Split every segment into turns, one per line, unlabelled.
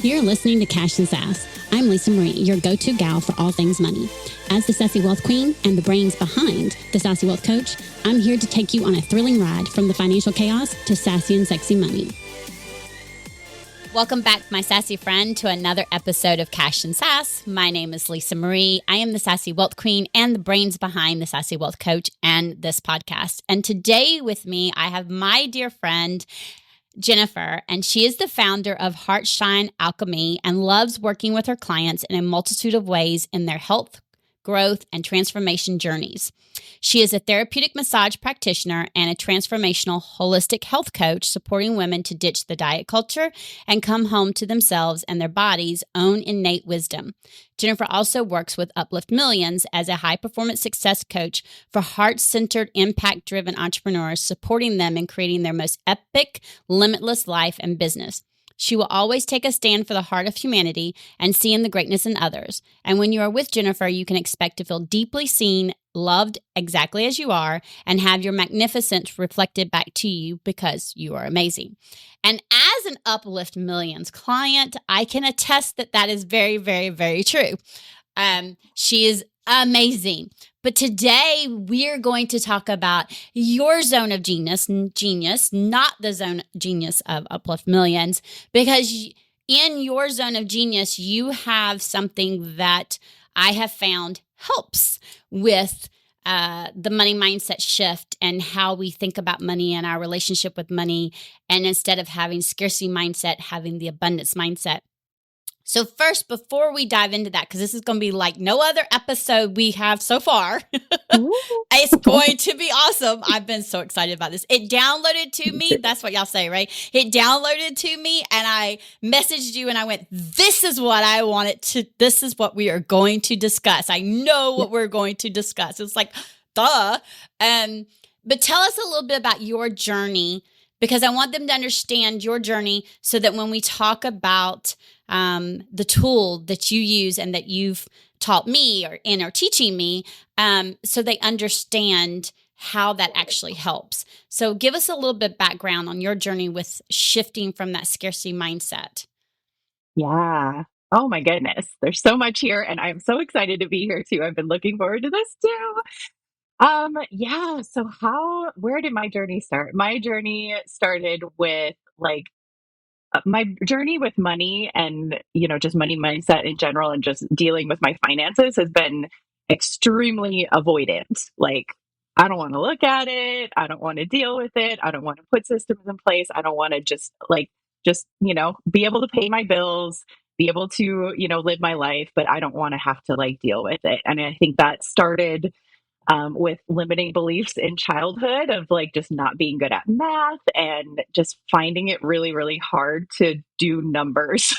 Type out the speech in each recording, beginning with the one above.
You're listening to Cash and Sass. I'm Lisa Marie, your go-to gal for all things money. As the Sassy Wealth Queen and the brains behind the Sassy Wealth Coach, I'm here to take you on a thrilling ride from the financial chaos to sassy and sexy money. Welcome back, my sassy friend, to another episode of Cash and Sass. My name is Lisa Marie. I am the Sassy Wealth Queen and the brains behind the Sassy Wealth Coach and this podcast. And today with me, I have my dear friend, Jennifer, and she is the founder of HeartShine Alchemy and loves working with her clients in a multitude of ways in their health, growth, and transformation journeys. She is a therapeutic massage practitioner and a transformational holistic health coach, supporting women to ditch the diet culture and come home to themselves and their body's own innate wisdom. Jennifer also works with Uplift Millions as a high-performance success coach for heart-centered, impact-driven entrepreneurs, supporting them in creating their most epic, limitless life and business. She will always take a stand for the heart of humanity and seeing the greatness in others. And when you are with Jennifer, you can expect to feel deeply seen, loved exactly as you are, and have your magnificence reflected back to you because you are amazing. And as an Uplift Millions client, I can attest that that is very, very, very true. She is amazing. But today we're going to talk about your zone of genius, not the zone genius of Uplift Millions, because in your zone of genius, you have something that I have found helps with the money mindset shift and how we think about money and our relationship with money. And instead of having scarcity mindset, having the abundance mindset. So first, before we dive into that, because this is going to be like no other episode we have so far, it's going to be awesome. I've been so excited about this. It downloaded to me. That's what y'all say, right? It downloaded to me and I messaged you and I went, this is what I wanted to, this is what we are going to discuss. I know what we're going to discuss. It's like, duh. But tell us a little bit about your journey, because I want them to understand your journey so that when we talk about the tool that you use and that you've taught me or are teaching me, so they understand how that actually helps. So give us a little bit of background on your journey with shifting from that scarcity mindset.
Yeah. Oh my goodness. There's so much here and I'm so excited to be here too. I've been looking forward to this too. Yeah, so where did my journey start? My journey started with my journey with money and, just money mindset in general and just dealing with my finances has been extremely avoidant. Like, I don't want to look at it. I don't want to deal with it. I don't want to put systems in place. I don't want to be able to pay my bills, be able to, live my life, but I don't want to have to deal with it. And I think that started with limiting beliefs in childhood of just not being good at math and just finding it really, really hard to do numbers.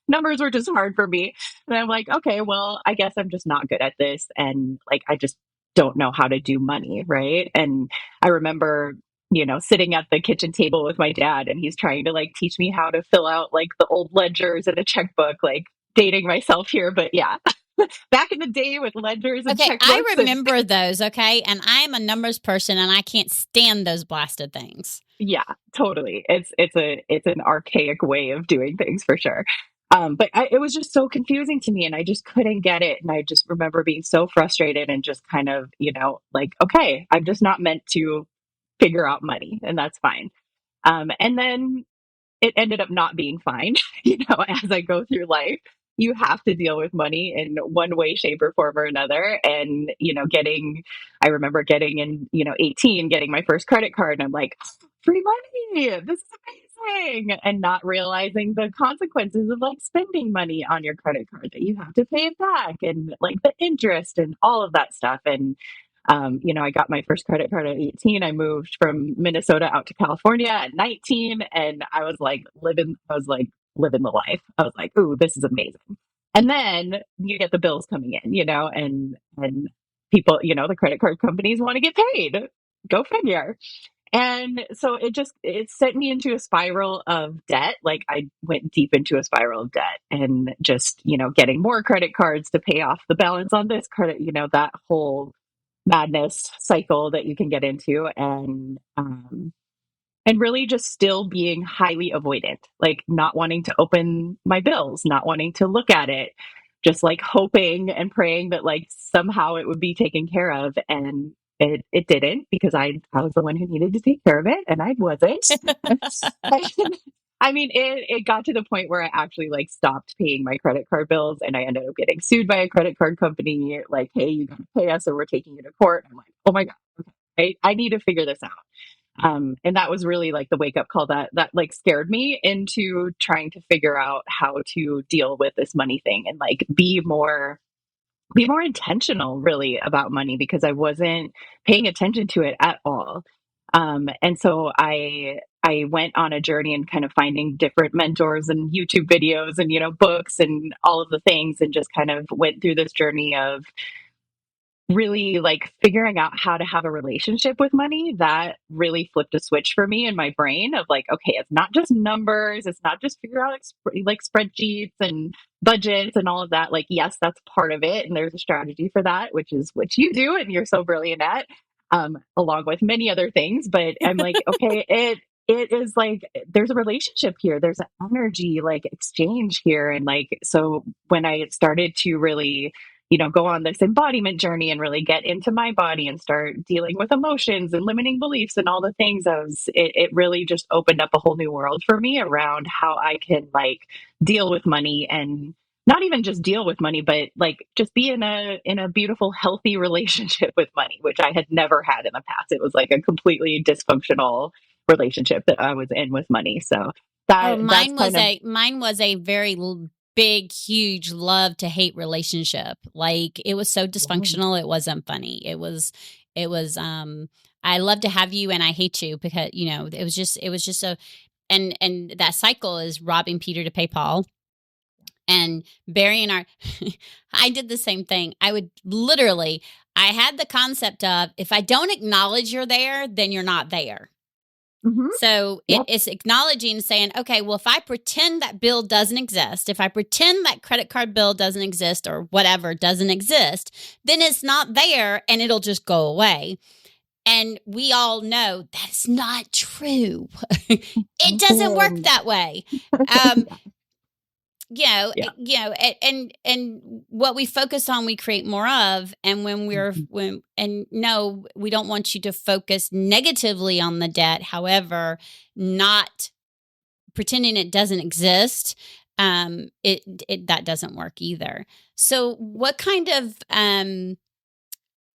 Numbers were just hard for me. And I'm like, okay, well, I guess I'm just not good at this. And I just don't know how to do money. Right. And I remember, sitting at the kitchen table with my dad and he's trying to teach me how to fill out the old ledgers in a checkbook, dating myself here. But yeah, back in the day with ledgers and checkbooks.
I remember those. Okay. And I am a numbers person and I can't stand those blasted things.
Yeah, totally. It's an archaic way of doing things for sure. But it was just so confusing to me and I just couldn't get it. And I just remember being so frustrated and just kind of, okay, I'm just not meant to figure out money and that's fine. And then it ended up not being fine, as I go through life. You have to deal with money in one way, shape, or form or another. And, I remember getting in, 18, getting my first credit card. And I'm like, free money. This is amazing. And not realizing the consequences of spending money on your credit card, that you have to pay it back and the interest and all of that stuff. And I got my first credit card at 18. I moved from Minnesota out to California at 19 and I was living the life. I was like, ooh, this is amazing. And then you get the bills coming in, and people, the credit card companies want to get paid. Go figure. And so it sent me into a spiral of debt. I went deep into a spiral of debt and just, getting more credit cards to pay off the balance on this credit, that whole madness cycle that you can get into. And and really just still being highly avoidant, like not wanting to open my bills, not wanting to look at it, just like hoping and praying that like somehow it would be taken care of. And it didn't, because I was the one who needed to take care of it and I wasn't. I mean, it got to the point where I actually like stopped paying my credit card bills and I ended up getting sued by a credit card company. Like, hey, you gotta pay us or we're taking you to court. I'm like, oh my God, okay, I need to figure this out. And that was really like the wake up call that like scared me into trying to figure out how to deal with this money thing and like be more intentional really about money, because I wasn't paying attention to it at all. And so I went on a journey and kind of finding different mentors and YouTube videos and, books and all of the things, and just kind of went through this journey of really like figuring out how to have a relationship with money. That really flipped a switch for me in my brain of like, okay, it's not just numbers, it's not just figure out like spreadsheets and budgets and all of that. Like, yes, that's part of it, and there's a strategy for that, which is what you do and you're so brilliant at, along with many other things. But I'm like, okay, it is like there's a relationship here, there's an energy like exchange here. And like, so when I started to really, go on this embodiment journey and really get into my body and start dealing with emotions and limiting beliefs and all the things, it really just opened up a whole new world for me around how I can like deal with money, and not even just deal with money, but like just be in a beautiful, healthy relationship with money, which I had never had in the past. It was like a completely dysfunctional relationship that I was in with money. So
Oh,
that's kind of,
mine was a very big, huge love to hate relationship. Like it was so dysfunctional, it wasn't funny. It was I love to have you and I hate you, because it was just so, and that cycle is robbing Peter to pay Paul. And Barry and I did the same thing. I had the concept of, if I don't acknowledge you're there, then you're not there.
mhm,
So
yep,
it's acknowledging, saying, okay, well, if I pretend that bill doesn't exist, if I pretend that credit card bill doesn't exist or whatever doesn't exist, then it's not there and it'll just go away. And we all know that's not true. It doesn't work
mhm,
that way. Um,
yeah,
and what we focus on, we create more of. And
mhm,
no, we don't want you to focus negatively on the debt. However, not pretending it doesn't exist, that doesn't work either. So what kind of,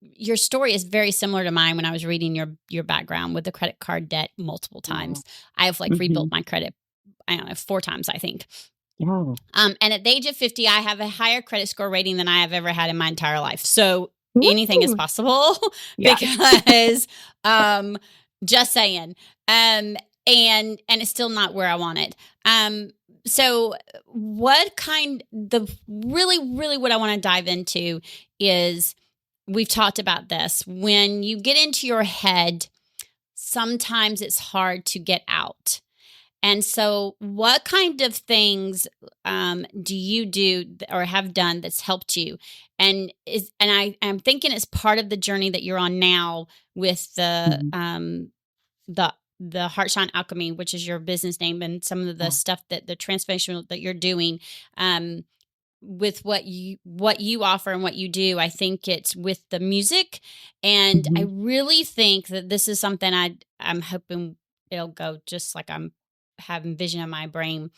your story is very similar to mine. When I was reading your background with the credit card debt multiple
yeah,
times, I've like rebuilt
mhm,
my credit, I don't know, 4 times, I think.
yeah.
And at the age of 50, I have a higher credit score rating than I have ever had in my entire life. So anything is
Woo!
possible
Yes.
because, just saying, and it's still not where I want it. So really what I want to dive into is, we've talked about this. When you get into your head, sometimes it's hard to get out. And so what kind of things do you do or have done that's helped you? I'm thinking it's part of the journey that you're on now with
Mhm,
the HeartShine Alchemy, which is your business name, and some of the
yeah,
stuff that the transformational that you're doing. With what you offer and what you do, I think it's with the music, and I
mhm.
really think that this is something I'm hoping it'll go just like I'm having vision in my brain.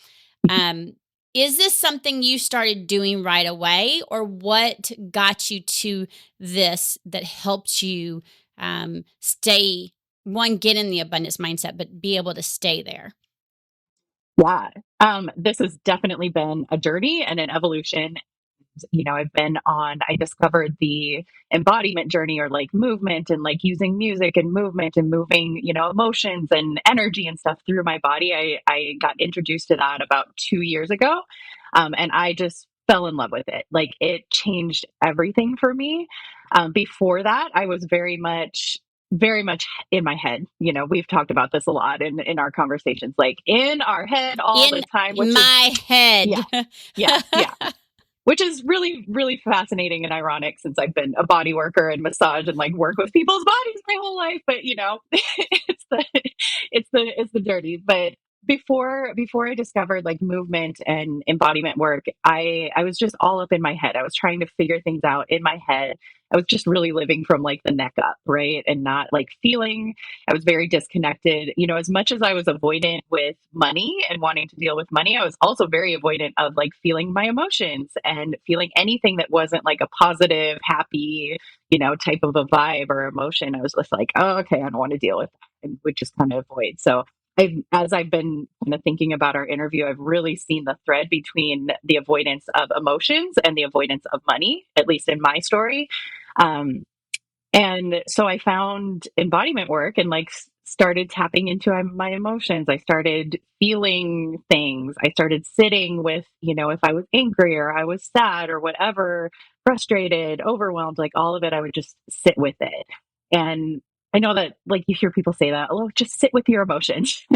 Um, is this something you started doing right away, or what got you to this that helped you stay, get in the abundance mindset, but be able to stay there?
Yeah. This has definitely been a journey and an evolution. I discovered the embodiment journey, or like movement, and like using music and movement and moving, emotions and energy and stuff through my body. I got introduced to that about 2 years ago. And I just fell in love with it. Like it changed everything for me. Before that, I was very much in my head. We've talked about this a lot in our conversations, like in our head all the
In
time, which is,
my head.
yeah, yeah, yeah, which is really, really fascinating and ironic, since I've been a body worker and massage and like work with people's bodies my whole life. But it's it's the dirty. But before I discovered like movement and embodiment work, I was just all up in my head. I was trying to figure things out in my head. I was just really living from like the neck up, right? And not like feeling. I was very disconnected. You know, as much as I was avoidant with money and wanting to deal with money, I was also very avoidant of like feeling my emotions and feeling anything that wasn't like a positive, happy, you know, type of a vibe or emotion. I was just like, oh, okay, I don't want to deal with that, and would just kind of avoid. So as I've been kind of thinking about our interview, I've really seen the thread between the avoidance of emotions and the avoidance of money, at least in my story. Um, and so I found embodiment work and like started tapping into my emotions. I started feeling things. I started sitting with, you know, if I was angry or I was sad or whatever, frustrated, overwhelmed, like all of it, I would just sit with it. And I know that like you hear people say that, oh, just sit with your emotions.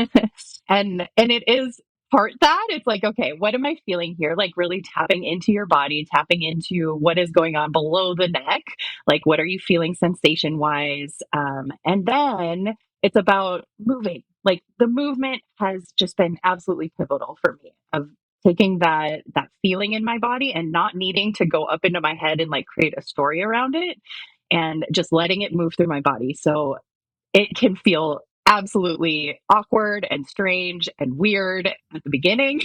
And it is part that it's like, okay, what am I feeling here? Like really tapping into your body, tapping into what is going on below the neck, like what are you feeling sensation wise, and then it's about moving. Like the movement has just been absolutely pivotal for me of taking that feeling in my body and not needing to go up into my head and like create a story around it, and just letting it move through my body. So it can feel absolutely awkward and strange and weird at the beginning.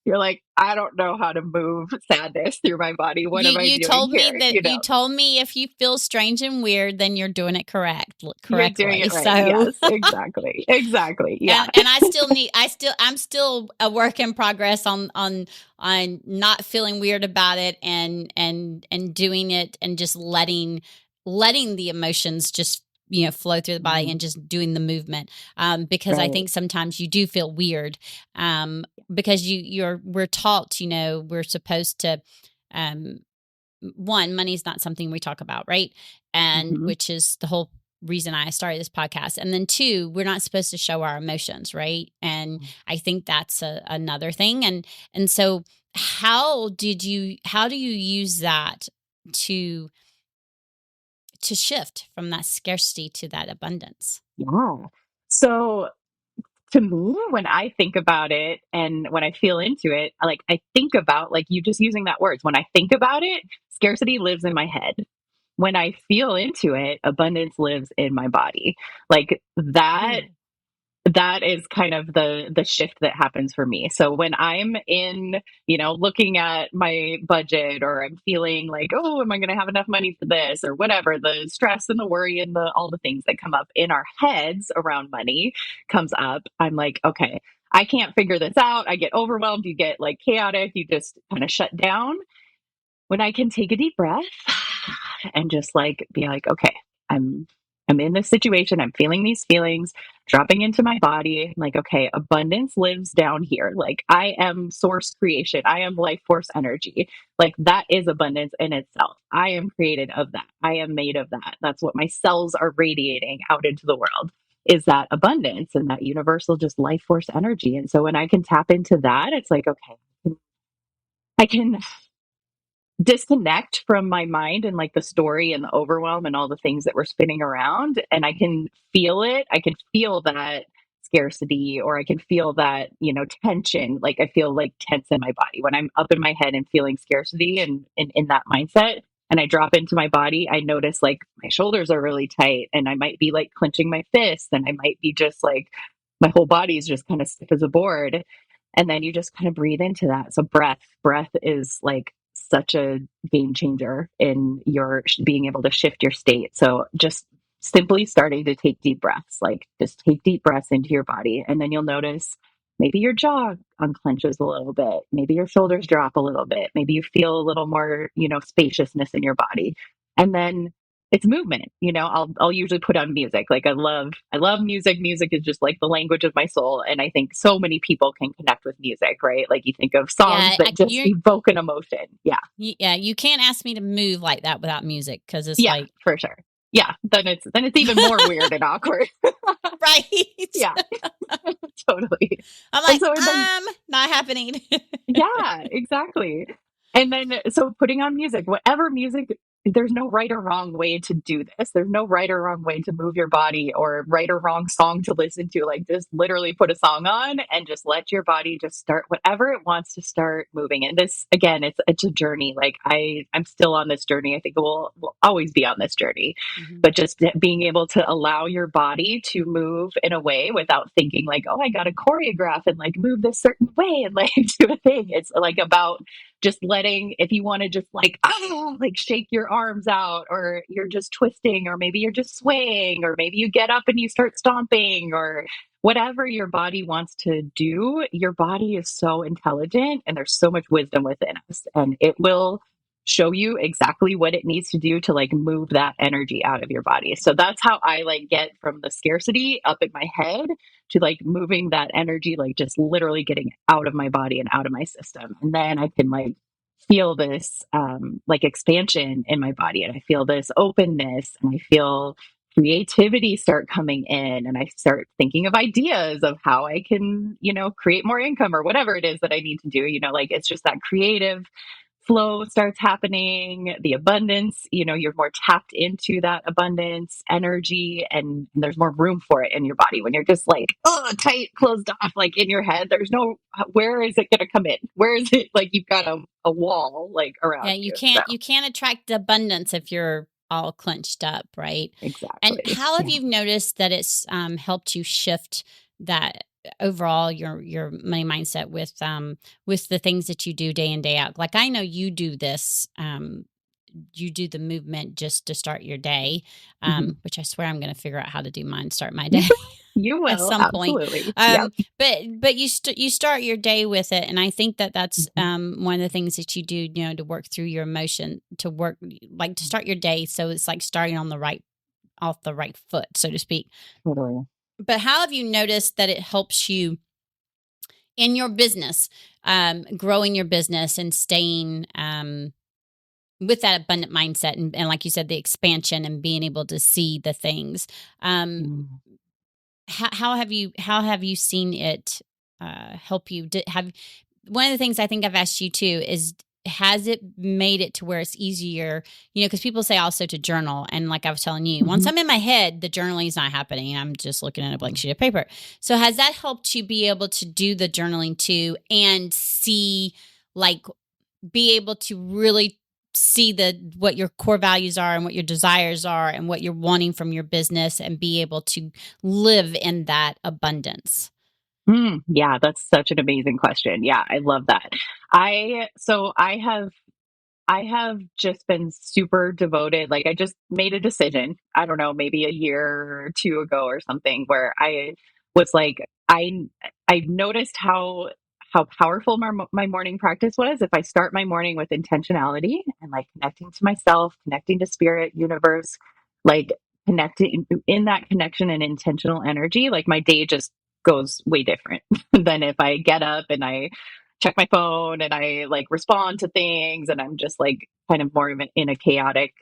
You're like, I don't know how to move sadness through my body. What am I
You
doing
told me
here? You
that you
know,
told me if you feel strange and weird, then you're doing it
you're doing
correctly.
it right.
So,
Yes, exactly. Exactly. Yeah.
and I'm still a work in progress on not feeling weird about it and doing it and just letting the emotions just, you know, flow through the body and just doing the movement, because I
Right.
think sometimes you do feel weird, because we're taught, you know, we're supposed to, um one, money's not something we talk about, right? And
Hmm.
which is the whole reason I started this podcast. And then two, we're not supposed to show our emotions, right? And I think that's another thing. And so how do you use that to shift from that scarcity to that abundance?
Yeah. So to me, when I think about it and when I feel into it, I think about like you just using that words. When I think about it, scarcity lives in my head. When I feel into it, abundance lives in my body. Like that is kind of the shift that happens for me. So when I'm in, you know, looking at my budget, or I'm feeling like, oh, am I going to have enough money for this or whatever, the stress and the worry and the all the things that come up in our heads around money comes up, I'm like, okay, I can't figure this out. I get overwhelmed, you get like chaotic, you just kind of shut down. When I can take a deep breath and just like be like, okay, I'm I'm in this situation, I'm feeling these feelings, dropping into my body, I'm like, okay, abundance lives down here. Like I am source creation. I am life force energy. Like that is abundance in itself. I am created of that. I am made of that. That's what my cells are radiating out into the world. Is that abundance and that universal just life force energy. And so when I can tap into that, it's like, okay, I can disconnect from my mind and like the story and the overwhelm and all the things that were spinning around, and I can feel it. I can feel that scarcity, or I can feel that, you know, tension. Like I feel like tense in my body when I'm up in my head and feeling scarcity and in that mindset, and I drop into my body. I notice like my shoulders are really tight, and I might be like clenching my fists, and I might be just like my whole body is just kind of stiff as a board. And then you just kind of breathe into that. So breath is like such a game changer in your being able to shift your state. So just simply starting to take deep breaths, like just take deep breaths into your body. And then you'll notice maybe your jaw unclenches a little bit. Maybe your shoulders drop a little bit. Maybe you feel a little more, you know, spaciousness in your body. And then it's movement. You know, I'll usually put on music. Like I love music. Music is just like the language of my soul, and I think so many people can connect with music, right? Like you think of songs
Yeah,
that just evoke an emotion. Yeah.
yeah, you can't ask me to move like that without music, because it's
Yeah,
like,
for sure. Yeah, then it's even more weird and awkward.
right.
Yeah, totally.
I'm
And
like,
so then
not happening.
yeah, exactly. And then so putting on music, whatever music there's no right or wrong way to do this. There's no right or wrong way to move your body or right or wrong song to listen to. Like, just literally put a song on and just let your body just start whatever it wants to start moving. And this, again, it's a journey. Like, I'm still on this journey. I think we'll always be on this journey,
Mm-hmm.
but just being able to allow your body to move in a way without thinking like, oh, I got to choreograph and like move this certain way and like do a thing. It's like about just letting, if you want to just like, oh, like shake your arms out, or you're just twisting, or maybe you're just swaying, or maybe you get up and you start stomping, or whatever your body wants to do. Your body is so intelligent and there's so much wisdom within us, and it will show you exactly what it needs to do to like move that energy out of your body. So that's how I like get from the scarcity up in my head to like moving that energy, like just literally getting out of my body and out of my system. And then I can like feel this like expansion in my body, and I feel this openness, and I feel creativity start coming in, and I start thinking of ideas of how I can, create more income or whatever it is that I need to do. Like, it's just that creative flow starts happening, the abundance, you're more tapped into that abundance energy, and there's more room for it in your body. When you're just like, oh, tight, closed off, like in your head, there's no, where is it going to come in? Where is it? Like, you've got a wall like
Yeah,
around
you
you. So
can't attract abundance if you're all clenched up, right? And
exactly.
how have
Yeah.
you noticed that it's helped you shift that overall your money mindset with the things that you do day in day out? Like, I know you do this. You do the movement just to start your day,
Mhm.
which I swear I'm going to figure out how to do mine, start my
You
day
you
at
will
some point.
absolutely. Yep.
But you start your day with it, and I think that that's
Mhm.
one of the things that you do, to work through your emotion, to work like to start your day, so it's like starting on the right off the right foot, so to speak.
Totally.
But how have you noticed that it helps you in your business, growing your business and staying with that abundant mindset, and like you said, the expansion and being able to see the things? Um,
Mm.
how have you seen it help you? Have one of the things I think I've asked you too is, has it made it to where it's easier? Because people say also to journal, and like I was telling you, once
Mhm.
I'm in my head, the journaling is not happening. I'm just looking at a blank sheet of paper. So has that helped you be able to do the journaling too, and see, like, be able to really see what your core values are and what your desires are and what you're wanting from your business, and be able to live in that abundance?
Yeah, that's such an amazing question. Yeah, I love that. I have just been super devoted. Like, I just made a decision, I don't know, maybe a year or two ago or something, where I was like, I noticed how powerful my morning practice was if I start my morning with intentionality and like connecting to myself, connecting to spirit, universe, like connecting in that connection and intentional energy, like my day just goes way different than if I get up and I check my phone and I like respond to things, and I'm just like kind of more in a chaotic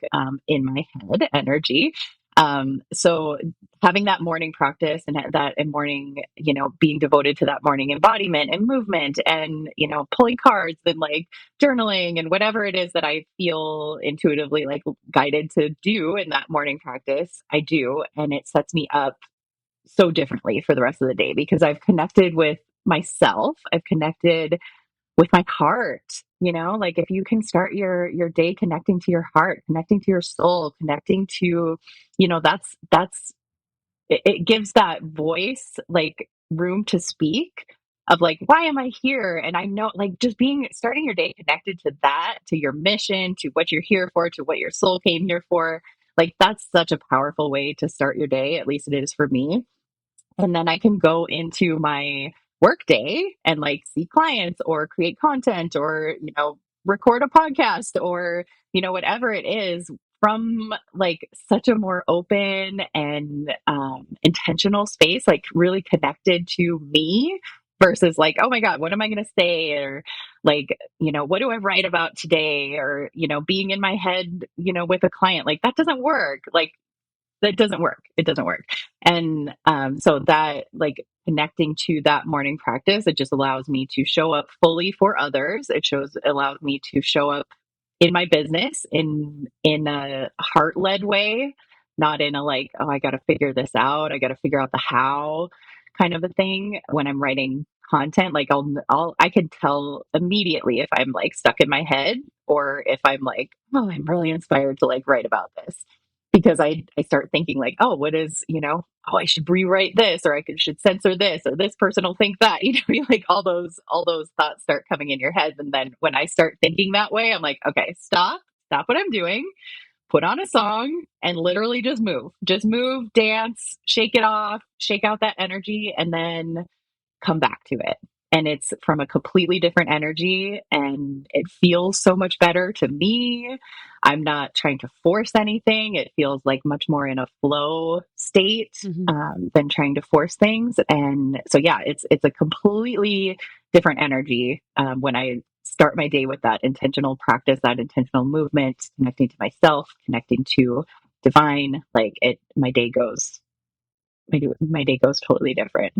in my head energy. So having that morning practice and that and morning, being devoted to that morning embodiment and movement and, pulling cards and like journaling and whatever it is that I feel intuitively like guided to do in that morning practice, I do. And it sets me up so differently for the rest of the day because I've connected with myself. I've connected with my heart. Like, if you can start your day connecting to your heart, connecting to your soul, connecting to, that's it gives that voice like room to speak of like, why am I here? And I know, like, just starting your day connected to that, to your mission, to what you're here for, to what your soul came here for, like, that's such a powerful way to start your day. At least it is for me. And then I can go into my work day and like see clients or create content or, record a podcast or, whatever it is, from like such a more open and intentional space, like really connected to me versus like, oh my God, what am I going to say? Or like, what do I write about today? Or, being in my head, with a client, like that doesn't work. Like, that doesn't work. It doesn't work. And so that, like, connecting to that morning practice, it just allows me to show up fully for others. Allows me to show up in my business in a heart-led way, not in a like, oh, I got to figure this out. I got to figure out the how kind of a thing. When I'm writing content, like I could tell immediately if I'm like stuck in my head or if I'm like, oh, I'm really inspired to like write about this because I start thinking like, oh, what is, oh, I should rewrite this or should censor this or this person will think that, like all those thoughts start coming in your head. And then when I start thinking that way, I'm like, okay, stop what I'm doing, put on a song and literally just move, dance, shake it off, shake out that energy, and then come back to it. And it's from a completely different energy and it feels so much better to me. I'm not trying to force anything. It feels like much more in a flow state than trying to force things. And so, yeah, it's a completely different energy when I start my day with that intentional practice, that intentional movement, connecting to myself, connecting to divine. Like my day goes totally different.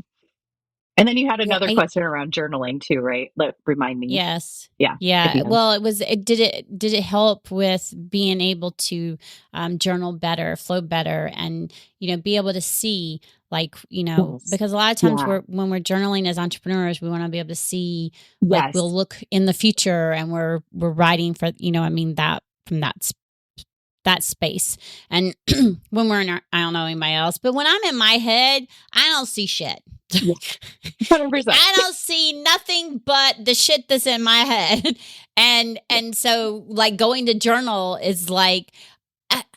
And then you had
Yeah,
another question around journaling too, right? Remind me.
yes.
Yeah. If
Yeah.
you have.
Well, did it help with being able to journal better, flow better, and, be able to see like,
Yes.
because a lot of times
Yeah.
when we're journaling as entrepreneurs, we want to be able to see, like
Yes.
we'll look in the future and we're writing for, that from that space. And when we're in I don't know anybody else, but when I'm in my head, I don't see shit.
Yeah. 100%.
I don't see nothing but the shit that's in my head. And so like going to journal is like,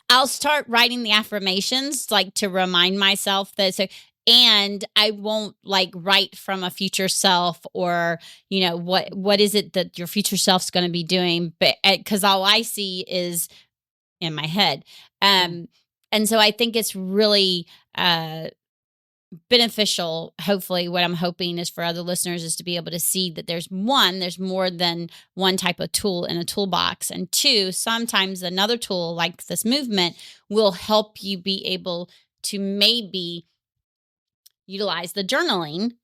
I'll start writing the affirmations like to remind myself that and I won't like write from a future self or, what is it that your future self's going to be doing? But because all I see is in my head. And so I think it's really beneficial. Hopefully what I'm hoping is for other listeners is to be able to see that there's more than one type of tool in a toolbox. And two, sometimes another tool like this movement will help you be able to maybe utilize the journaling.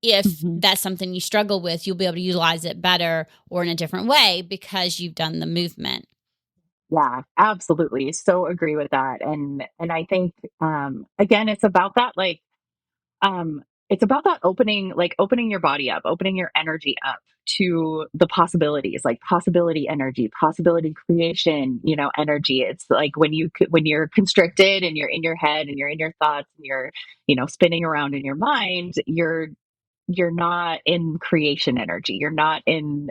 If that's something you struggle with, you'll be able to utilize it better or in a different way because you've done the movement.
Yeah, absolutely. So agree with that. And I think again, it's about that it's about that opening your body up, opening your energy up to the possibilities, like possibility energy, possibility creation, energy. It's like when you're constricted and you're in your head and you're in your thoughts and you're, spinning around in your mind, you're not in creation energy. You're not in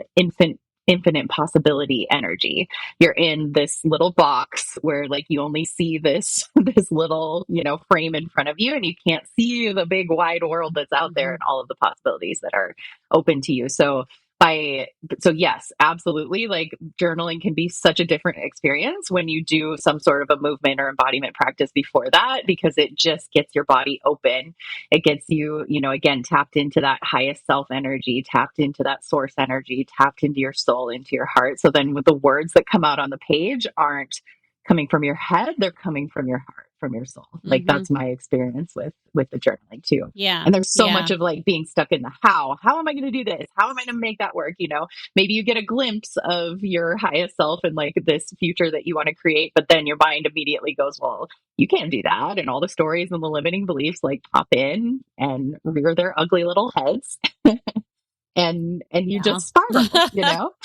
infinite possibility energy. You're in this little box where like you only see this this little, frame in front of you and you can't see the big wide world that's out there and all of the possibilities that are open to you. So yes, absolutely. Like journaling can be such a different experience when you do some sort of a movement or embodiment practice before that, because it just gets your body open. It gets you, again, tapped into that highest self energy, tapped into that source energy, tapped into your soul, into your heart. So then with the words that come out on the page aren't coming from your head, they're coming from your heart, from your soul. Like that's my experience with the journaling too.
Yeah.
And there's so
yeah.
much of like being stuck in the how am I going to do this? How am I going to make that work? Maybe you get a glimpse of your highest self and like this future that you want to create, but then your mind immediately goes, well, you can't do that. And all the stories and the limiting beliefs like pop in and rear their ugly little heads. and you just spiral.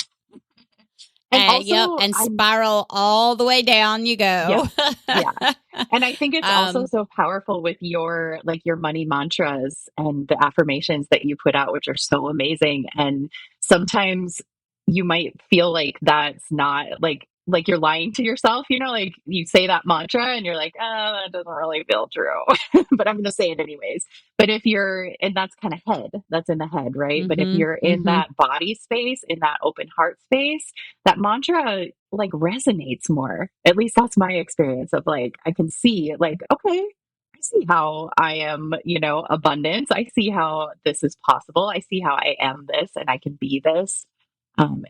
And also,
and spiral all the way down you go.
Yeah. And I think it's also so powerful with your money mantras and the affirmations that you put out, which are so amazing. And sometimes you might feel like that's not like you're lying to yourself, like you say that mantra and you're like, oh, that doesn't really feel true, but I'm going to say it anyways. But and that's kind of that's in the head, right? But if you're in that body space, in that open heart space, that mantra like resonates more. At least that's my experience of like, I can see like, okay, I see how I am, abundance. I see how this is possible. I see how I am this and I can be this.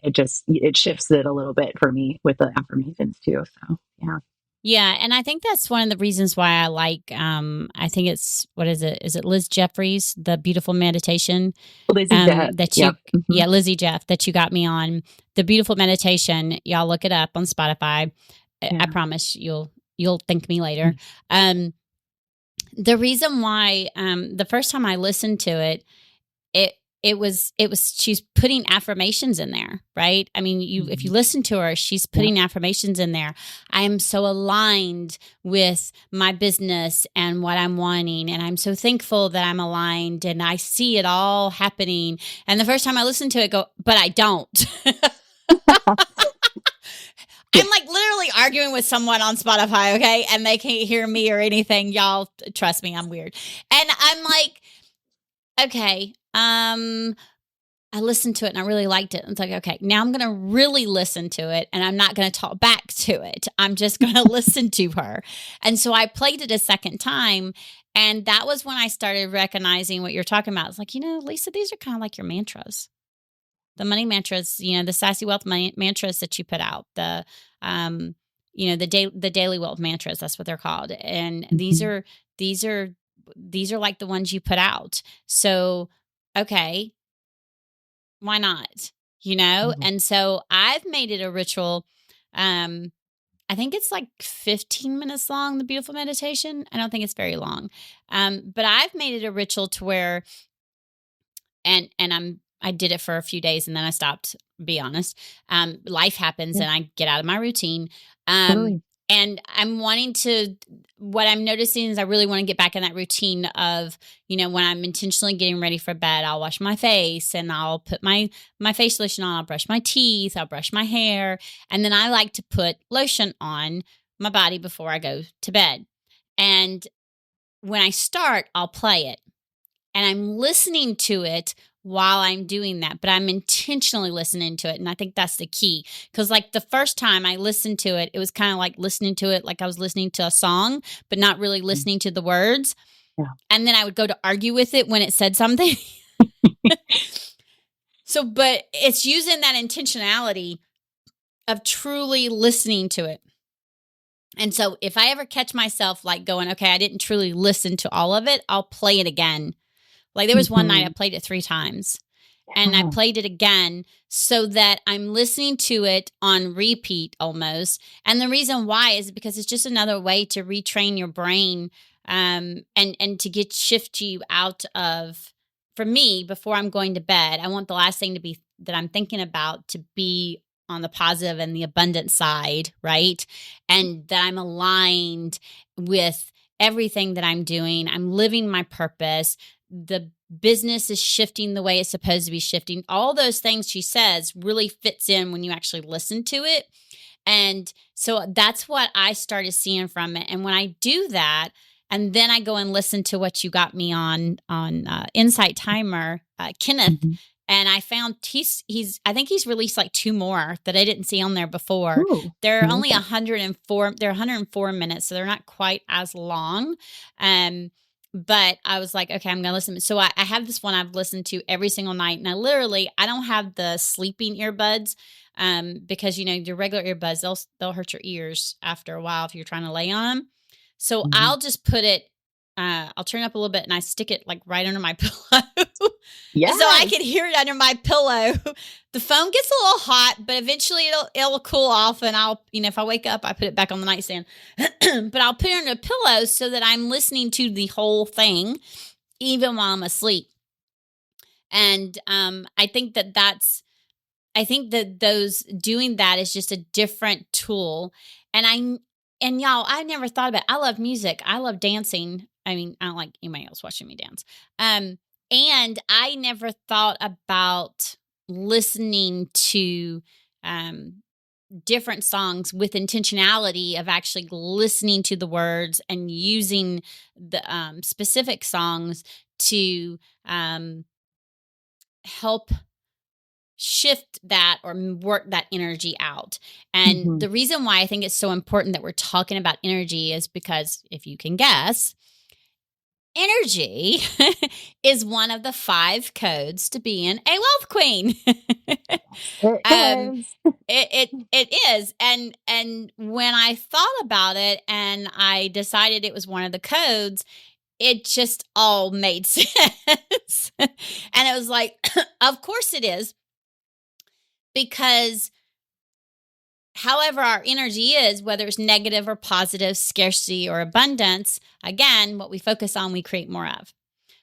It shifts it a little bit for me with the affirmations too. So yeah.
Yeah, and I think that's one of the reasons why I like I think it's what is it? Is it Liz Jeffries, the beautiful meditation?
Lizzie Jeff.
That you
Yep. Mm-hmm.
Yeah, Lizzie Jeff, that you got me on. The beautiful meditation. Y'all look it up on Spotify.
Yeah.
I promise you'll thank me later. Um the reason why the first time I listened to it, it it was she's putting affirmations in there, right? I mean, if you listen to her, she's putting affirmations in there. I am so aligned with my business and what I'm wanting, and I'm so thankful that I'm aligned and I see it all happening. And the first time I listened to it, go, but I don't. I'm like literally arguing with someone on Spotify, okay? And they can't hear me or anything. Y'all trust me, I'm weird. And I'm like, okay, I listened to it and I really liked it. And it's like, okay, now I'm going to really listen to it and I'm not going to talk back to it. I'm just going to listen to her. And so I played it a second time. And that was when I started recognizing what you're talking about. It's like, Lisa, these are kind of like your mantras, the money mantras, the sassy wealth money mantras that you put out, the daily wealth mantras. That's what they're called. And these are like the ones you put out. So, okay, why not? And so I've made it a ritual. I think it's like 15 minutes long, the beautiful meditation. I don't think it's very long. But I've made it a ritual to where, and I did it for a few days and then I stopped, be honest. Life happens and I get out of my routine.
Totally.
And what I'm noticing is I really want to get back in that routine of, when I'm intentionally getting ready for bed, I'll wash my face and I'll put my face lotion on, I'll brush my teeth, I'll brush my hair. And then I like to put lotion on my body before I go to bed. And when I start, I'll play it. And I'm listening to it while I'm doing that, but I'm intentionally listening to it. And I think that's the key. Because like the first time I listened to it, it was kind of like listening to it like I was listening to a song, but not really listening to the words. Yeah. And then I would go to argue with it when it said something. But it's using that intentionality of truly listening to it. And so if I ever catch myself like going, okay, I didn't truly listen to all of it, I'll play it again. Like there was one night I played it 3 times and I played it again so that I'm listening to it on repeat almost. And the reason why is because it's just another way to retrain your brain and to shift you out of, for me, before I'm going to bed, I want the last thing to be that I'm thinking about to be on the positive and the abundant side, right? And that I'm aligned with everything that I'm doing. I'm living my purpose. The business is shifting the way it's supposed to be shifting. All those things she says really fits in when you actually listen to it. And so that's what I started seeing from it. And when I do that, and then I go and listen to what you got me on Insight Timer, Kenneth, and I found I think he's released like 2 more that I didn't see on there before. Ooh, they're only 104. They're 104 minutes, so they're not quite as long. But I was like, okay, I'm going to listen. So I have this one I've listened to every single night. And I don't have the sleeping earbuds because, your regular earbuds, they'll hurt your ears after a while if you're trying to lay on them. So I'll just put it, I'll turn it up a little bit and I stick it like right under my pillow. Yeah. So I can hear it under my pillow. The phone gets a little hot, but eventually it'll cool off. And I'll, if I wake up, I put it back on the nightstand, but I'll put it under a pillow so that I'm listening to the whole thing, even while I'm asleep. And I think that doing that is just a different tool. And y'all, I never thought about it. I love music. I love dancing. I mean, I don't like anybody else watching me dance. And I never thought about listening to different songs with intentionality of actually listening to the words and using the specific songs to help shift that or work that energy out. And the reason why I think it's so important that we're talking about energy is because, if you can guess, energy is one of the 5 codes to being a wealth queen. It is. And when I thought about it and I decided it was one of the codes, it just all made sense. And it was like, of course it is, because however our energy is, whether it's negative or positive, scarcity or abundance, again, what we focus on, we create more of.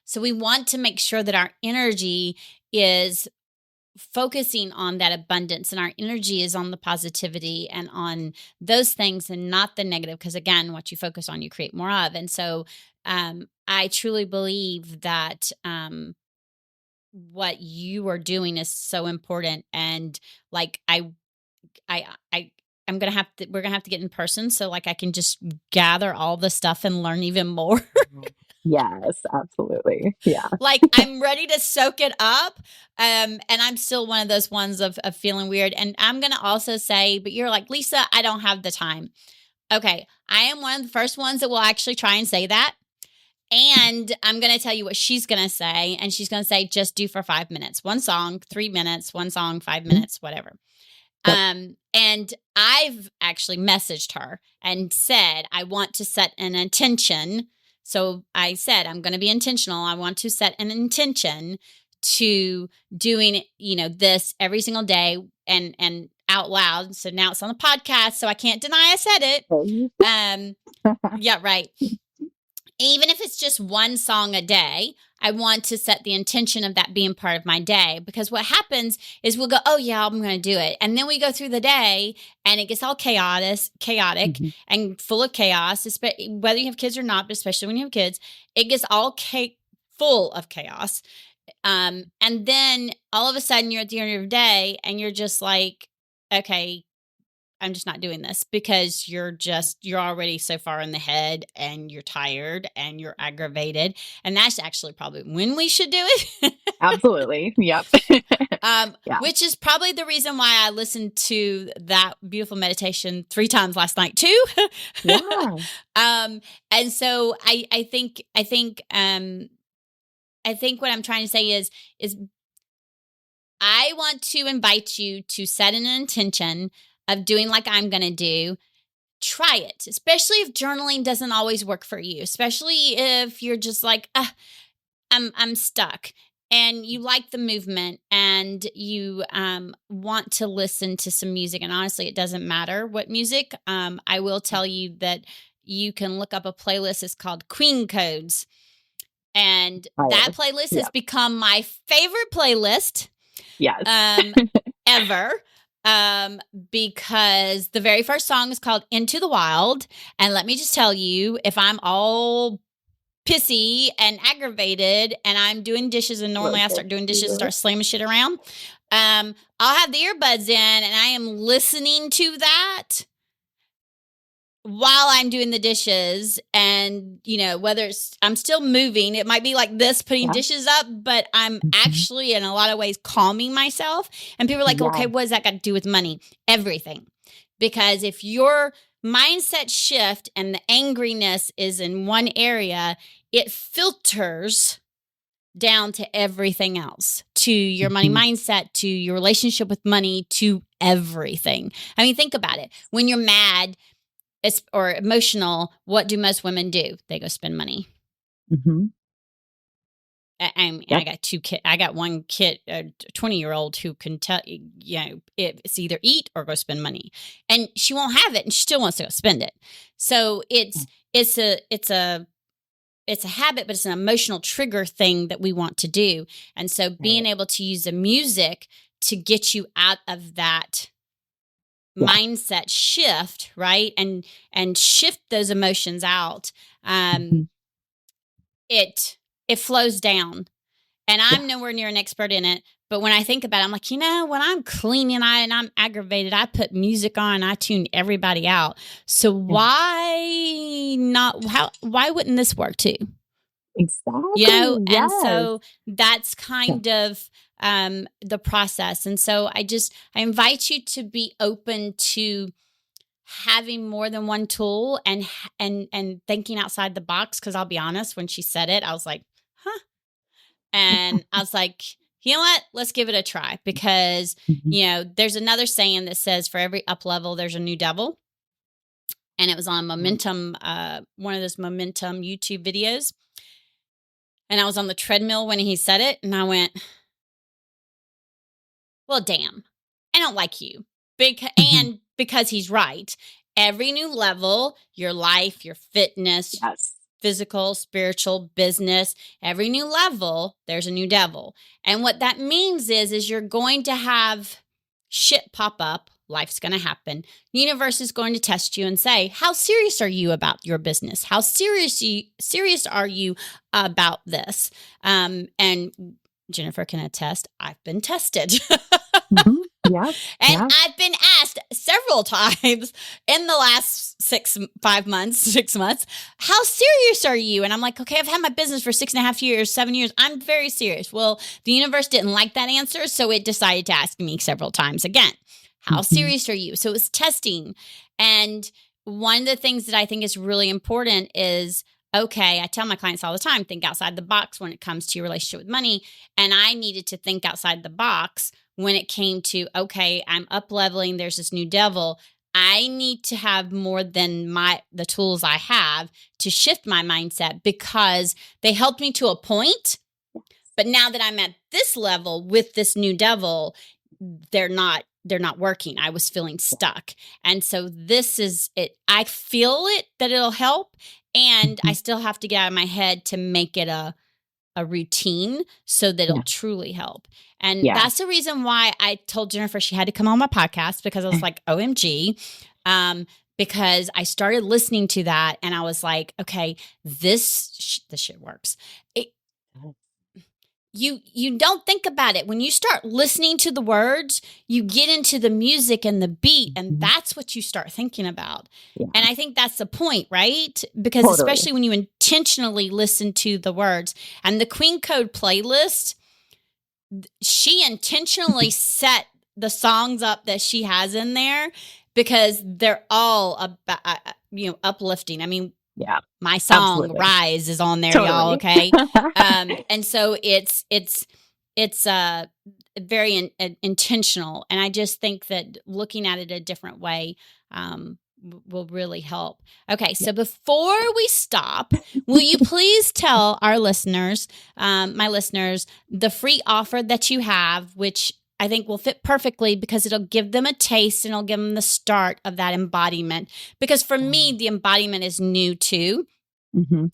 So we want to make sure that our energy is focusing on that abundance, and our energy is on the positivity and on those things and not the negative, because again, what you focus on, you create more of. And so I truly believe that what you are doing is so important. And like I'm gonna have to, we're gonna have to get in person so like I can just gather all the stuff and learn even more.
Yes, absolutely. Yeah.
Like I'm ready to soak it up. And I'm still one of those ones of feeling weird. And I'm going to also say, but you're like, Lisa, I don't have the time. Okay. I am one of the first ones that will actually try and say that. And I'm going to tell you what she's going to say. And she's going to say, just do for 5 minutes, one song, 3 minutes, one song, 5 minutes, whatever.
Yep.
And I've actually messaged her and said, I want to set an intention. So I said, I'm going to be intentional. I want to set an intention to doing, this every single day and out loud. So now it's on the podcast, so I can't deny I said it. Yeah, right. Even if it's just one song a day, I want to set the intention of that being part of my day, because what happens is we'll go, oh yeah, I'm going to do it. And then we go through the day and it gets all chaotic and full of chaos, whether you have kids or not, but especially when you have kids, it gets all full of chaos. And then all of a sudden you're at the end of your day and you're just like, okay, I'm just not doing this, because you're already so far in the head and you're tired and you're aggravated. And that's actually probably when we should do it.
Absolutely. Yep.
Yeah. Which is probably the reason why I listened to that beautiful meditation 3 times last night too.
Yeah.
And so I think what I'm trying to say is I want to invite you to set an intention of doing like I'm going to do. Try it, especially if journaling doesn't always work for you, especially if you're just like, I'm stuck, and you like the movement and you want to listen to some music. And honestly, it doesn't matter what music. I will tell you that you can look up a playlist. It's called Queen Codes. And that playlist has become my favorite playlist.
Yes.
Ever. Because the very first song is called Into the Wild. And let me just tell you, if I'm all pissy and aggravated and I'm doing dishes, and normally I start doing dishes, start slamming shit around, I'll have the earbuds in and I am listening to that while I'm doing the dishes. And, whether I'm still moving, it might be like this, putting dishes up, but I'm actually in a lot of ways calming myself. And people are like, okay, what does that got to do with money? Everything. Because if your mindset shift and the angriness is in one area, it filters down to everything else, to your money mindset, to your relationship with money, to everything. I mean, think about it. When you're mad, or emotional, what do most women do? They go spend money. I got 2 kids. I got one kid, a 20-year-old who can tell it's either eat or go spend money, and she won't have it, and she still wants to go spend it. So it's a habit, but it's an emotional trigger thing that we want to do. And so being able to use the music to get you out of that mindset shift, right? And shift those emotions out. It flows down. And I'm nowhere near an expert in it, but when I think about it, I'm like, when I'm cleaning and I'm aggravated, I put music on, I tune everybody out. So why wouldn't this work too?
Exactly.
And so that's kind of the process. And so I invite you to be open to having more than one tool and thinking outside the box. Cause I'll be honest, when she said it, I was like, huh. And I was like, you know what? Let's give it a try because, there's another saying that says for every up level, there's a new devil. And it was on Momentum, one of those Momentum YouTube videos. And I was on the treadmill when he said it. And I went, well, damn, I don't like you. And because he's right. Every new level, your life, your fitness, physical, spiritual, business, every new level, there's a new devil. And what that means is you're going to have shit pop up. Life's going to happen. The universe is going to test you and say, how serious are you about your business? How serious are you about this? And Jennifer can attest, I've been tested.
Yeah.
And I've been asked several times in the last 6 months, how serious are you? And I'm like, okay, I've had my business for 6.5 years, 7 years. I'm very serious. Well, the universe didn't like that answer. So it decided to ask me several times again, how serious are you? So it was testing. And one of the things that I think is really important is, okay, I tell my clients all the time, think outside the box when it comes to your relationship with money. And I needed to think outside the box when it came to, okay, I'm up leveling, there's this new devil. I need to have more than the tools I have to shift my mindset because they helped me to a point. But now that I'm at this level with this new devil, they're not working. I was feeling stuck. And so this is it. I feel it that it'll help. And I still have to get out of my head to make it a routine so that it'll truly help. And that's the reason why I told Jennifer she had to come on my podcast because I was like, OMG. Because I started listening to that and I was like, okay, this shit works. You don't think about it. When you start listening to the words, you get into the music and the beat, and that's what you start thinking about. Yeah. And I think that's the point, right? Because especially when you intentionally listen to the words. And the Queen Code playlist, she intentionally set the songs up that she has in there because they're all about, uplifting. I mean, my song Rise is on there, y'all. Okay. And so it's very intentional. And I just think that looking at it a different way, will really help. Okay. So before we stop, will you please tell our listeners, my listeners, the free offer that you have, which I think will fit perfectly because it'll give them a taste and it'll give them the start of that embodiment. Because for me, the embodiment is new too. The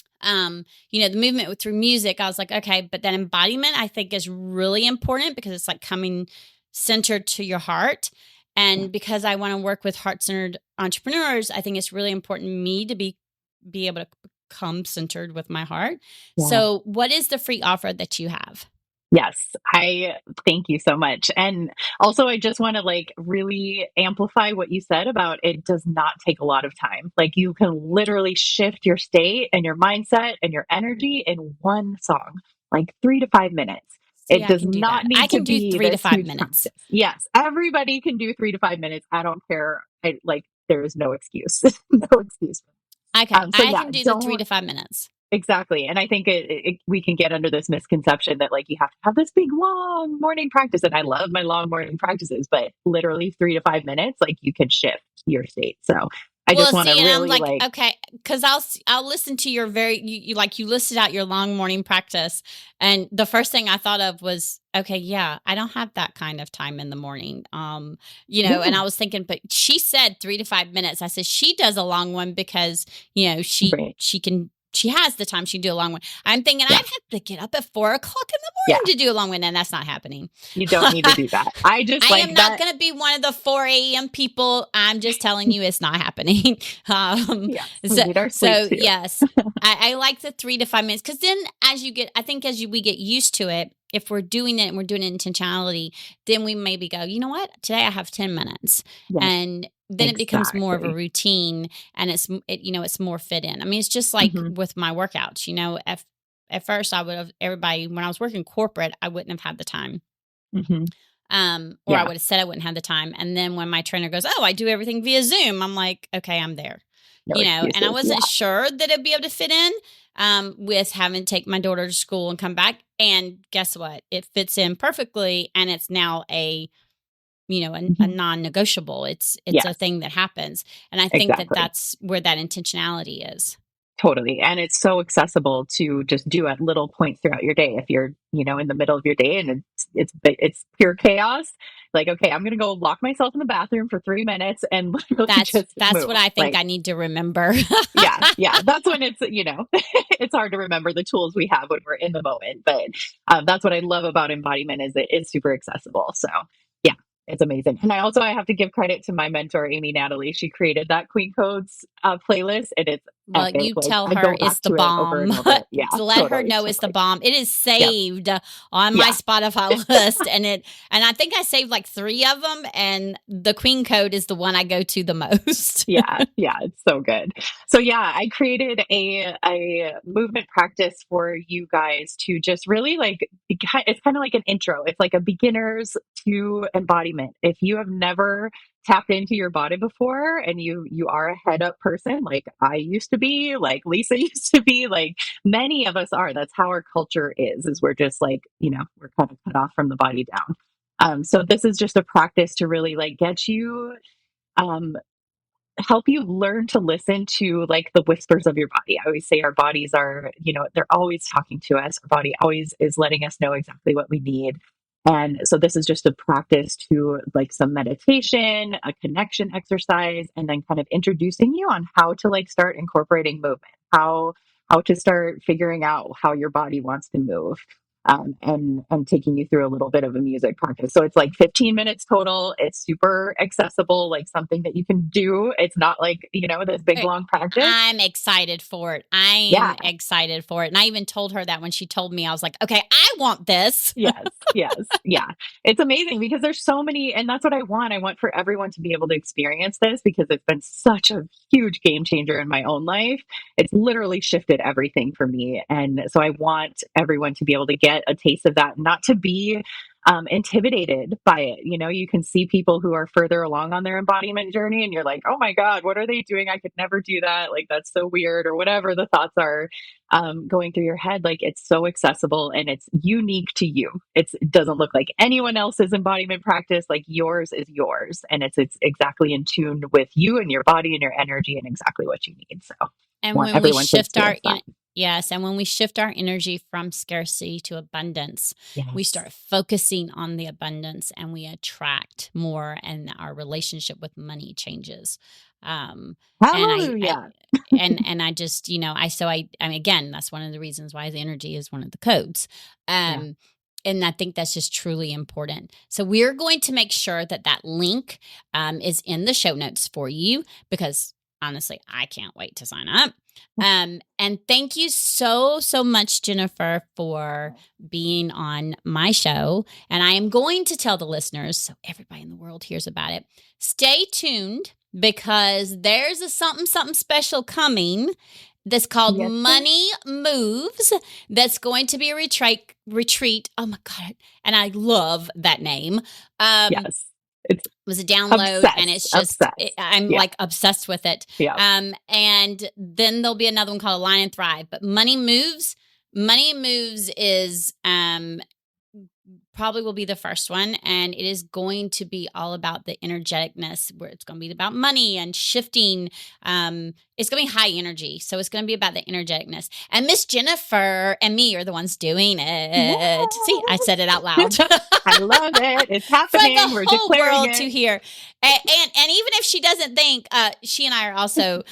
movement through music, I was like, okay, but that embodiment I think is really important because it's like coming centered to your heart. And because I want to work with heart-centered entrepreneurs, I think it's really important me to be able to become centered with my heart. Yeah. So what is the free offer that you have?
Yes, I thank you so much. And also, I just want to really amplify what you said about it does not take a lot of time. You can literally shift your state and your mindset and your energy in one song, 3 to 5 minutes. It does not need to be
3 to 5 minutes.
Practice. Yes, everybody can do 3 to 5 minutes. I don't care. There is no excuse. No excuse.
Okay, I can do the 3 to 5 minutes.
Exactly. And I think we can get under this misconception that you have to have this big, long morning practice. And I love my long morning practices, but literally 3 to 5 minutes, you can shift your state. So I just want to really
I'm okay, because I'll listen to your you listed out your long morning practice. And the first thing I thought of was, okay, yeah, I don't have that kind of time in the morning. And I was thinking, but she said 3 to 5 minutes. I said, she does a long one because, she has the time she can do a long one. I'm thinking I'd have to get up at 4 o'clock in the morning to do a long one, and that's not happening.
You don't need to do that. I
am not going to be one of the 4 a.m. people. I'm just telling you, it's not happening. Yes, I like the 3 to 5 minutes because then as we get used to it, if we're doing it and we're doing it intentionality, then we maybe go, you know what? Today I have 10 minutes, and then it becomes more of a routine, and it's more fit in. I mean, it's just like with my workouts, at first I would have when I was working corporate, I wouldn't have had the time. Or I would have said I wouldn't have the time. And then when my trainer goes, oh, I do everything via Zoom. I'm like, okay, I'm there, and I wasn't sure that it'd be able to fit in. with having to take my daughter to school and come back. And guess what? It fits in perfectly. And it's now a
Mhm.
non-negotiable. It's a
Yes,
thing that happens. And I think that
exactly.
that's where that intentionality is.
Totally. And it's so accessible to just do at little points throughout your day. If you're, in the middle of your day and it's pure chaos, like, okay, I'm going to go lock myself in the bathroom for 3 minutes and literally just
That's what
move.
I think
Like,
I need to remember.
yeah, yeah. That's when it's, it's hard to remember the tools we have when we're in the moment. But that's what I love about embodiment is it is super accessible. So yeah, it's amazing. And I have to give credit to my mentor, Amy Natalie. She created that Queen Codes playlist, and it's
Well,
epic.
you
Like
tell
I
her
go
it's
back
the
to it over
bomb.
and over. Yeah,
To let her
totally,
know it's the
totally.
bomb. It is
Yep.
saved on my
Yeah.
Spotify list, and I think I saved like 3 of them, and the Queen Code is the one I go to the most.
Yeah, yeah, it's so good. So yeah, I created a movement practice for you guys to just really like it's kind of like an intro. It's like a beginners to embodiment. If you have never tapped into your body before and you are a head up person like I used to be, like Lisa used to be, like many of us are. That's how our culture is we're just like, we're kind of cut off from the body down. So this is just a practice to really like get you um help you learn to listen to like the whispers of your body. I always say our bodies are, they're always talking to us. Our body always is letting us know exactly what we need. And so this is just a practice to like some meditation, a connection exercise, and then kind of introducing you on how to like start incorporating movement, how to start figuring out how your body wants to move. And taking you through a little bit of a music practice. So it's like 15 minutes total. It's super accessible, like something that you can do. It's not like, this big long practice.
I'm excited for it. I
Yeah.
am excited for it. And I even told her that when she told me, I was like, okay, I want this.
Yes. Yes. Yeah. It's amazing because there's so many, and that's what I want. I want for everyone to be able to experience this because it's been such a huge game changer in my own life. It's literally shifted everything for me. And so I want everyone to be able to get a taste of that, not to be intimidated by it. You can see people who are further along on their embodiment journey and you're like, oh my God, what are they doing? I could never do that. Like, that's so weird, or whatever the thoughts are going through your head. Like, it's so accessible and it's unique to you. It doesn't look like anyone else's embodiment practice. Like, yours is yours, and it's exactly in tune with you and your body and your energy and exactly what you need. So I
And
want
when we
everyone to
shift
experience that.
yes, and when we shift our energy from scarcity to abundance, we
Yes.
start focusing on the abundance and we attract more, and our relationship with money changes. And
Hallelujah.
I just, I mean, again, that's one of the reasons why the energy is one of the codes.
Yeah.
And I think that's just truly important. So we're going to make sure that link is in the show notes for you, because honestly, I can't wait to sign up. And thank you so much, Jennifer, for being on my show. And I am going to tell the listeners, so everybody in the world hears about it, stay tuned, because there's a something special coming that's called
Yes.
Money Moves. That's going to be a retreat. Oh my God. And I love that name.
Yes. It's
was a download,
obsessed,
and it's just, I'm
Yeah.
like obsessed with it.
Yeah.
And then there'll be another one called Align and Thrive, but Money Moves is, probably will be the first one. And it is going to be all about the energeticness, where it's going to be about money and shifting. It's going to be high energy. So it's going to be about the energeticness. And Miss Jennifer and me are the ones doing it.
Yes.
See, I said it out loud.
I love it. It's happening.
For the
We're
whole
declaring
world
it.
to hear. And even if she doesn't think, she and I are also,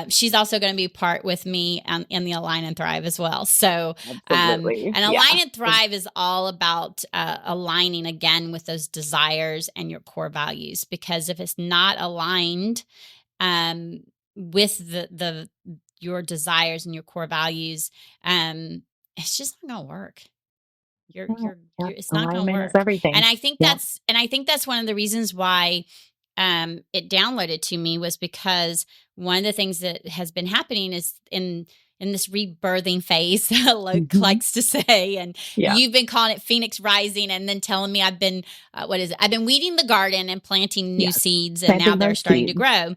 she's also going to be part with me in the Align and Thrive as well. So,
Absolutely.
and Align and Thrive is all about aligning again with those desires and your core values. Because if it's not aligned with your desires and your core values, it's just not going to work. It's not going to
Alignment is
work.
everything.
And I think that's one of the reasons why it downloaded to me, was because one of the things that has been happening is in this rebirthing phase, Luke likes to say, and you've been calling it Phoenix Rising, and then telling me I've been, what is it? I've been weeding the garden and planting new seeds, and now they're starting to grow.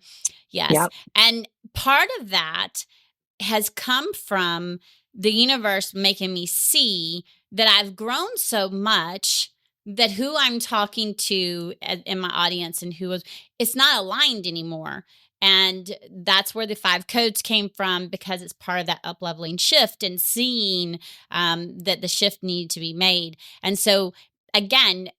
Yes. Yep. And part of that has come from the universe making me see that I've grown so much that who I'm talking to in my audience and it's not aligned anymore. And that's where the 5 codes came from, because it's part of that up-leveling shift and seeing that the shift needed to be made. And so again,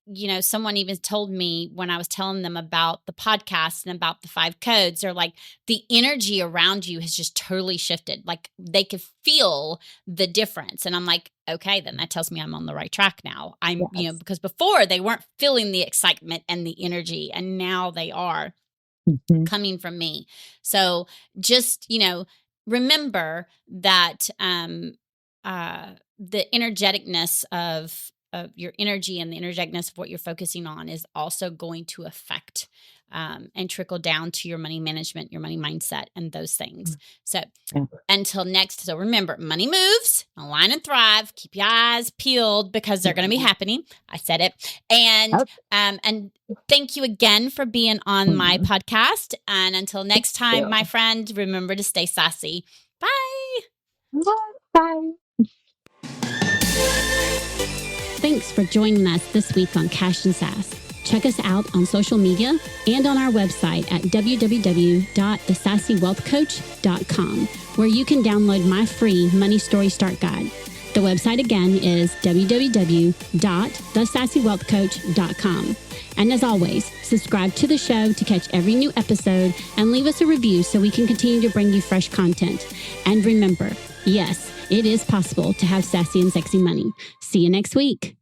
someone even told me when I was telling them about the podcast and about the 5 codes, they're like, the energy around you has just totally shifted. Like they could feel the difference. And I'm like, okay, then that tells me I'm on the right track now.
Yes.
Because before they weren't feeling the excitement and the energy, and now they are coming from me. So just, remember that the energeticness of your energy and the energeticness of what you're focusing on is also going to affect and trickle down to your money management, your money mindset, and those things. So until next, so remember, money moves, align and thrive. Keep your eyes peeled because they're going to be happening. I said it. And thank you again for being on my podcast. And until next time, my friend, remember to stay sassy. Bye.
Bye.
Thanks for joining us this week on Cash and Sass. Check us out on social media and on our website at www.thesassywealthcoach.com, where you can download my free Money Story Start Guide. The website again is www.thesassywealthcoach.com. And as always, subscribe to the show to catch every new episode and leave us a review so we can continue to bring you fresh content. And remember, yes, it is possible to have sassy and sexy money. See you next week.